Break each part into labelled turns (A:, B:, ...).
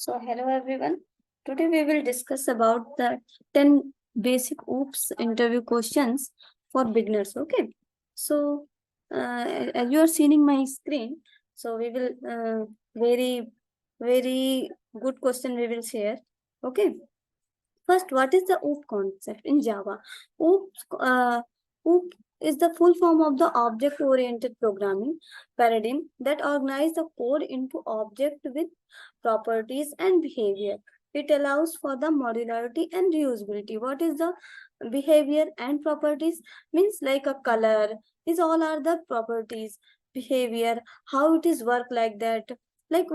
A: So hello everyone. Today we will discuss about the 10 basic OOPS interview questions for beginners. Okay. So as you are seeing my screen, so we will very good question we will share. Okay. First, what is the OOP concept in Java? OOP is the full form of the object-oriented programming paradigm that organizes the code into object with properties and behavior. It allows for the modularity and reusability. What is the behavior and properties? Means like a color. These all are the properties. Behavior, how it is work like that. Like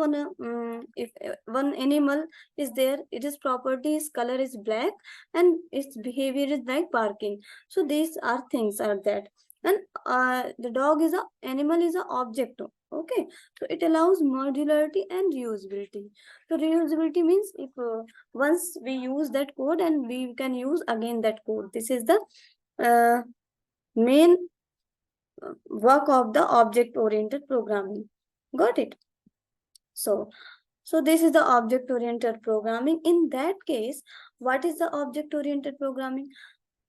A: if one animal is there, its properties color is black and its behavior is like barking. So these are things are that. And the dog is a animal is a object. Okay, so it allows modularity and reusability. So reusability means if once we use that code and we can use again that code. This is the uh, main work of the object oriented programming. Got it? So this is the object-oriented programming. In that case, what is the object-oriented programming?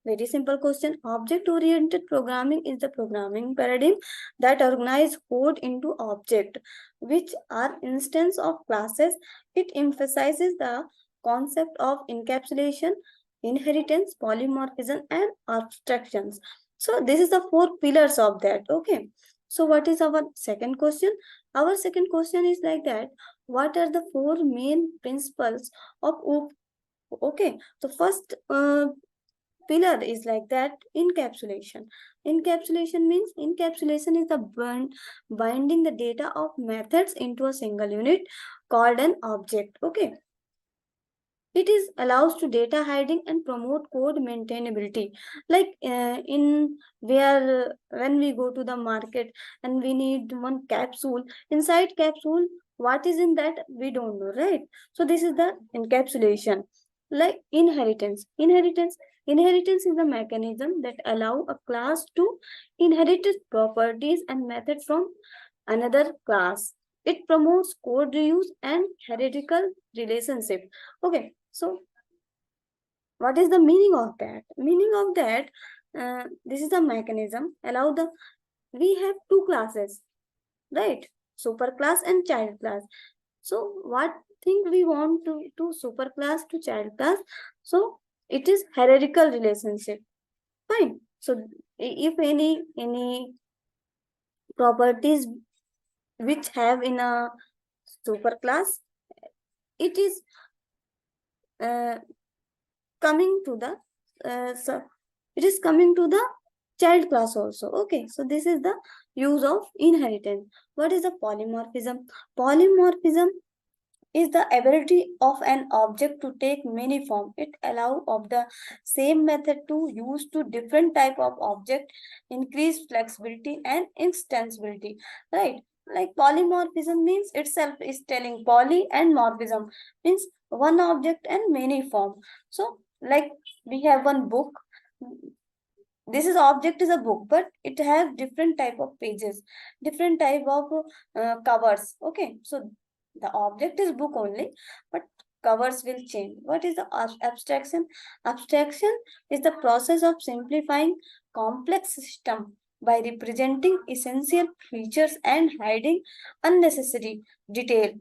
A: Very simple question. Object-oriented programming is the programming paradigm that organizes code into object, which are instances of classes. It emphasizes the concept of encapsulation, inheritance, polymorphism, and abstractions. So this is the four pillars of that. Okay. So what is our second question? Our second question is like that. What are the four main principles of OOP? Okay. The first pillar is like that, encapsulation. Encapsulation is the binding the data of methods into a single unit called an object. Okay. It is allows to data hiding and promote code maintainability. Like in where when we go to the market and we need one capsule, inside capsule, what is in that we don't know, right? So this is the encapsulation. Like inheritance is the mechanism that allow a class to inherit its properties and method from another class. It promotes code reuse and hierarchical relationship. Okay, so what is the meaning of that? Meaning of that, this is a mechanism allow the we have two classes, right? Super class and child class. So what thing we want to super class to child class? So it is hierarchical relationship. Fine. So if any properties which have in a super class, it is uh, coming to the so it is coming to the child class also. Okay, so this is the use of inheritance. What is the polymorphism? Polymorphism is the ability of an object to take many form. It allow of the same method to use to different type of object, increase flexibility and extensibility, right? Like polymorphism means itself is telling poly and morphism means one object and many form. So like we have one book, this is object is a book, but it has different type of pages, different type of covers. Okay, so the object is book only, but covers will change. What is the abstraction? Abstraction is the process of simplifying complex system by representing essential features and hiding unnecessary detail.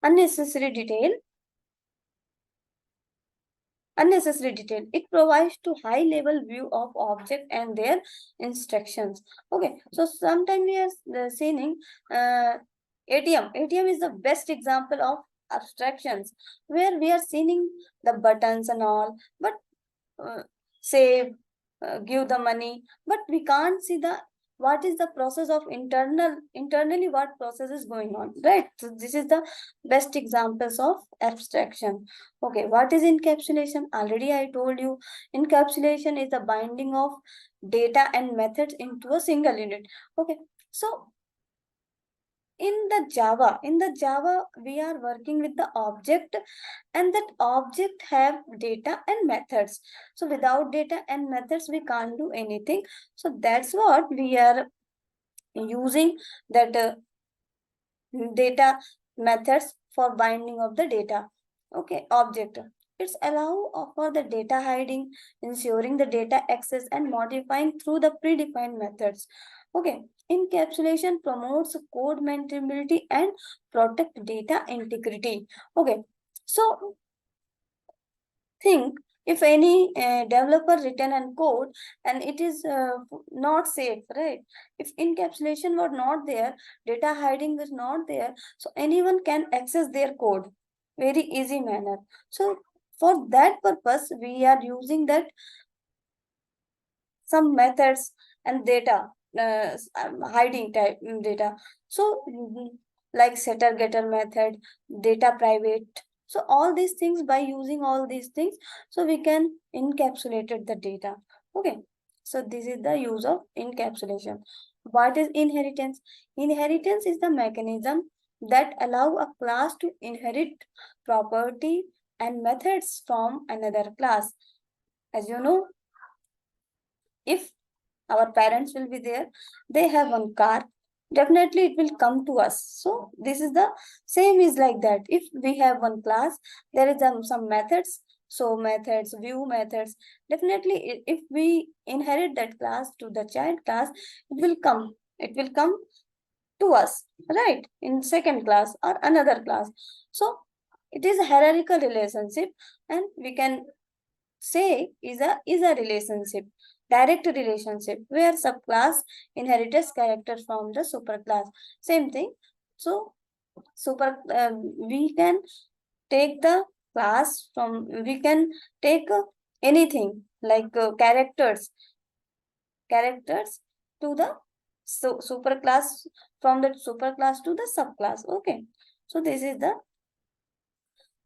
A: Unnecessary detail unnecessary detail. It provides to high level view of object and their instructions. Okay, so sometimes we are seeing ATM is the best example of abstractions where we are seeing the buttons and all, but save, give the money, but we can't see the what is the process of internally what process is going on, right? So this is the best examples of abstraction. Okay, what is encapsulation? Already I told you, encapsulation is the binding of data and methods into a single unit. Okay, so in the Java we are working with the object, and that object have data and methods. So without data and methods we can't do anything. So that's what we are using, that data methods for binding of the data. Okay, object. It's allow for the data hiding, ensuring the data access and modifying through the predefined methods. Okay, encapsulation promotes code maintainability and protect data integrity. Okay, so think if any developer written and code and it is not safe, right? If encapsulation were not there, data hiding is not there, so anyone can access their code very easy manner. So for that purpose we are using that some methods and data hiding type data. So like setter getter method, data private. So all these things, by using all these things, so we can encapsulate the data. Okay, so this is the use of encapsulation. What is inheritance? Inheritance is the mechanism that allow a class to inherit property and methods from another class. As you know, if our parents will be there, they have one car, definitely it will come to us. So this is the same is like that. If we have one class, there is some methods, so methods, view methods, definitely if we inherit that class to the child class, it will come to us, right, in second class or another class. So it is a hierarchical relationship, and we can say is a relationship, direct relationship, where subclass inherits character from the superclass. Same thing. So super we can take the class from, we can take anything like characters to the superclass, from the superclass to the subclass. Okay, so this is the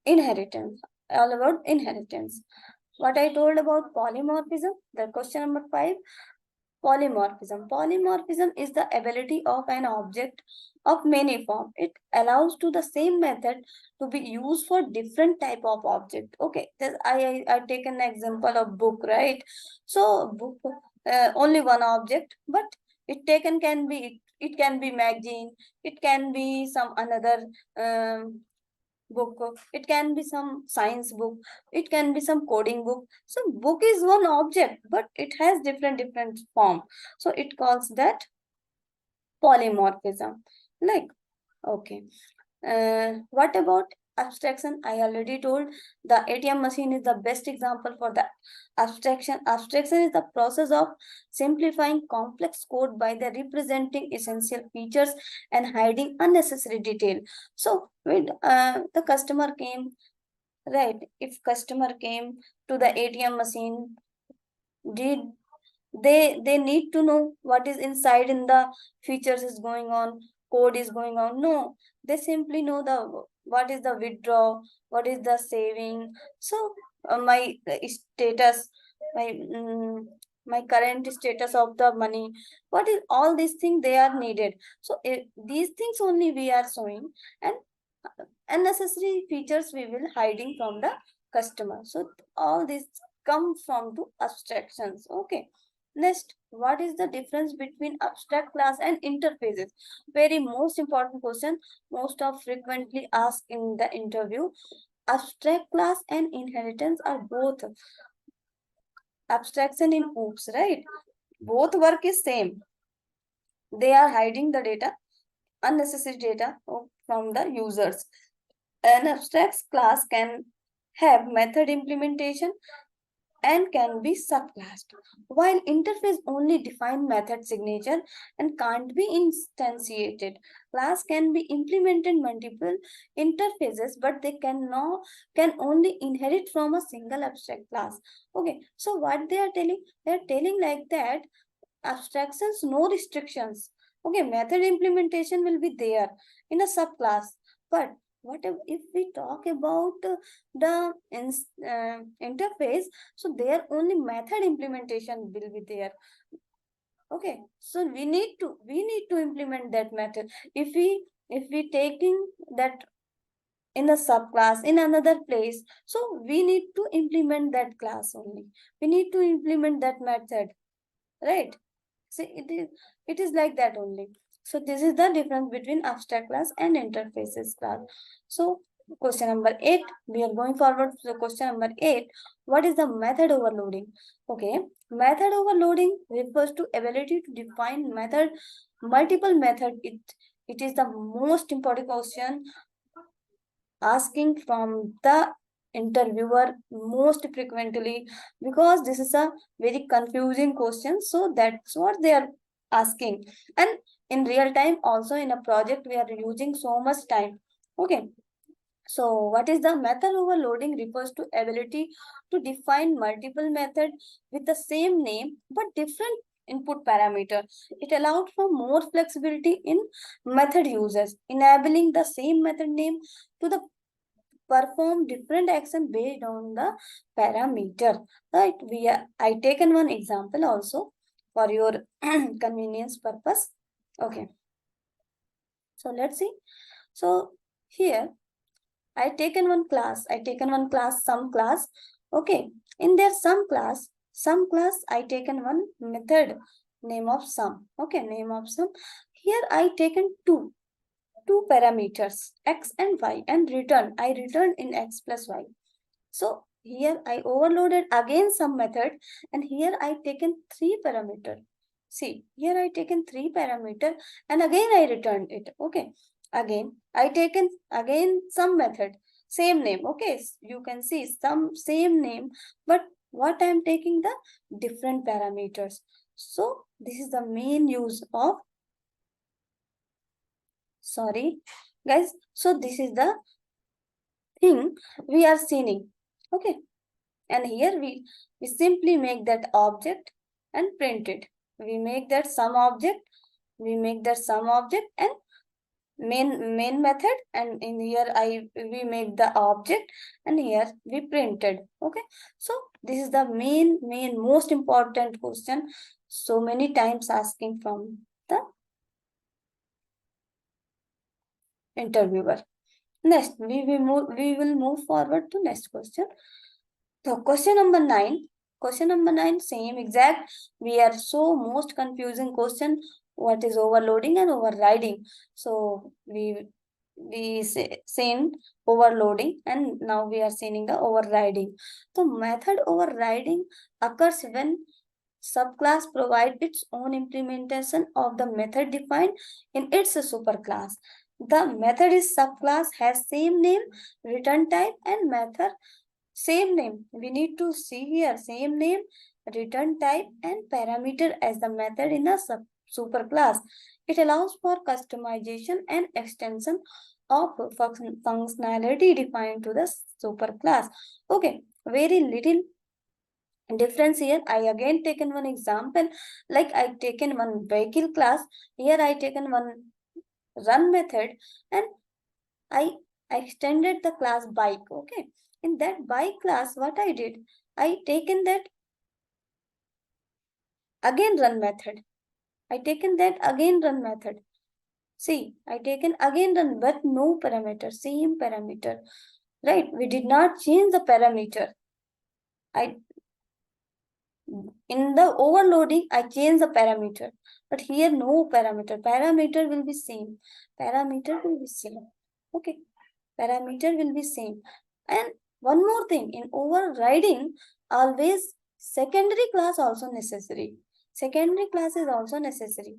A: inheritance, all about inheritance. What I told about polymorphism, the question number 5, polymorphism. Polymorphism is the ability of an object of many form. It allows to the same method to be used for different type of object. Okay, I take an example of book, right? So book, only one object, but it can be, it can be magazine, it can be some another book, it can be some science book, it can be some coding book. So book is one object, but it has different form, so it calls that polymorphism. Like, okay, what about abstraction? I already told the ATM machine is the best example for the abstraction. Abstraction is the process of simplifying complex code by the representing essential features and hiding unnecessary detail. So when the customer came, right? If customer came to the ATM machine, did they need to know what is inside in the features is going on, code is going on? No, they simply know the what is the withdraw, what is the saving. So my status, my my current status of the money, what is all these things they are needed. So these things only we are showing, and unnecessary features we will hiding from the customer. So all this come from to abstractions. Okay, next, what is the difference between abstract class and interfaces? Very most important question, most of frequently asked in the interview. Abstract class and inheritance are both abstraction in OOPS, right? Both work is same. They are hiding the data, unnecessary data from the users. An abstract class can have method implementation and can be subclassed, while interface only define method signature and can't be instantiated. Class can be implemented multiple interfaces, but they can only inherit from a single abstract class. Okay, so what they are telling? They are telling like that abstractions, no restrictions. Okay, method implementation will be there in a subclass, but what if we talk about the interface, so there only method implementation will be there. Okay, so we need to implement that method. If we taking that in a subclass in another place, so we need to implement that class only, we need to implement that method, right? See, it is like that only. So this is the difference between abstract class and interfaces class. So question number 8, we are going forward to the question number 8. What is the method overloading? Okay, method overloading refers to ability to define multiple method. It is the most important question asking from the interviewer most frequently, because this is a very confusing question, so that's what they are asking. And in real time also, in a project we are using so much time. Okay, so what is the method overloading? Refers to ability to define multiple method with the same name but different input parameter. It allowed for more flexibility in method uses, enabling the same method name to the perform different action based on the parameter. Right? I taken one example also for your convenience purpose. Okay. So let's see. So here I taken one class. Some class. Okay. In their some class I taken one method name of sum. Okay, name of sum. Here I taken two parameters x and y and I returned in x plus y. So here I overloaded again some method, and here I taken three parameter. See, here I taken three parameter and again I returned it. Okay. Again, I taken again some method, same name. Okay. You can see some same name, but what I am taking the different parameters. So this is the main use of, sorry guys. So this is the thing we are seeing. Okay. And here we simply make that object and print it. We make that sum object, and main method, and in here we make the object, and here we printed. Okay, so this is the main most important question, so many times asking from the interviewer. Next, we will move forward to next question. So question number 9. Question number 9, same exact. We are so most confusing question. What is overloading and overriding? So we seen overloading, and now we are seeing the overriding. The method overriding occurs when subclass provide its own implementation of the method defined in its superclass. The method is subclass has same name, return type, and method same name. We need to see here same name, return type, and parameter as the method in a superclass. It allows for customization and extension of functionality defined to the superclass. Okay, very little difference here. I again taken one example, like I taken one vehicle class. Here I taken one run method, and I extended the class bike. Okay, in that bike class, what I did, I taken that again run method. See, I taken again run, but no parameter, same parameter. Right? We did not change the parameter. In the overloading, I change the parameter, but here no parameter. Parameter will be same. Okay, parameter will be same. And one more thing, in overriding, always secondary class also necessary. Secondary class is also necessary.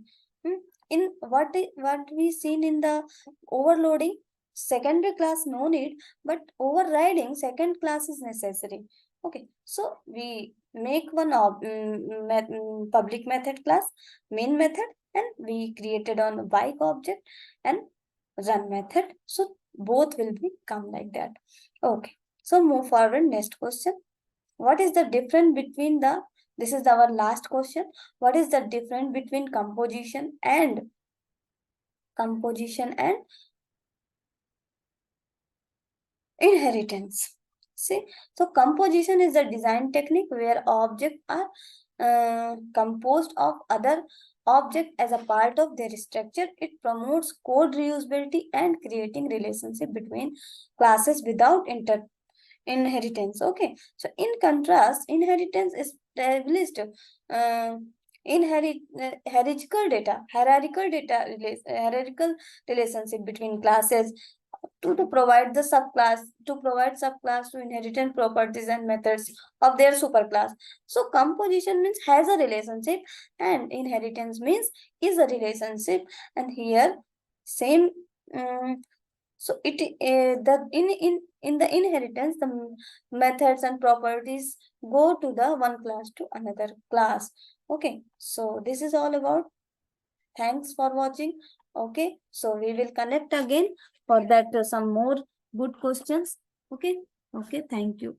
A: In what we seen in the overloading, secondary class no need, but overriding second class is necessary. Okay, so we make one public method class, main method, and we created on bike object and run method. So both will be come like that. Okay, so move forward. Next question. What is the difference between the, this is our last question. What is the difference between composition and inheritance? See, so composition is a design technique where objects are composed of other object as a part of their structure. It promotes code reusability and creating relationship between classes without inheritance. Okay, so in contrast, inheritance is established hierarchical relationship between classes to provide the subclass to inheritance properties and methods of their superclass. So composition means has a relationship and inheritance means is a relationship, and here same. So it the in the inheritance the methods and properties go to the one class to another class. Okay, so this is all about. Thanks for watching. Okay, so we will connect again for that some more good questions. Okay, thank you.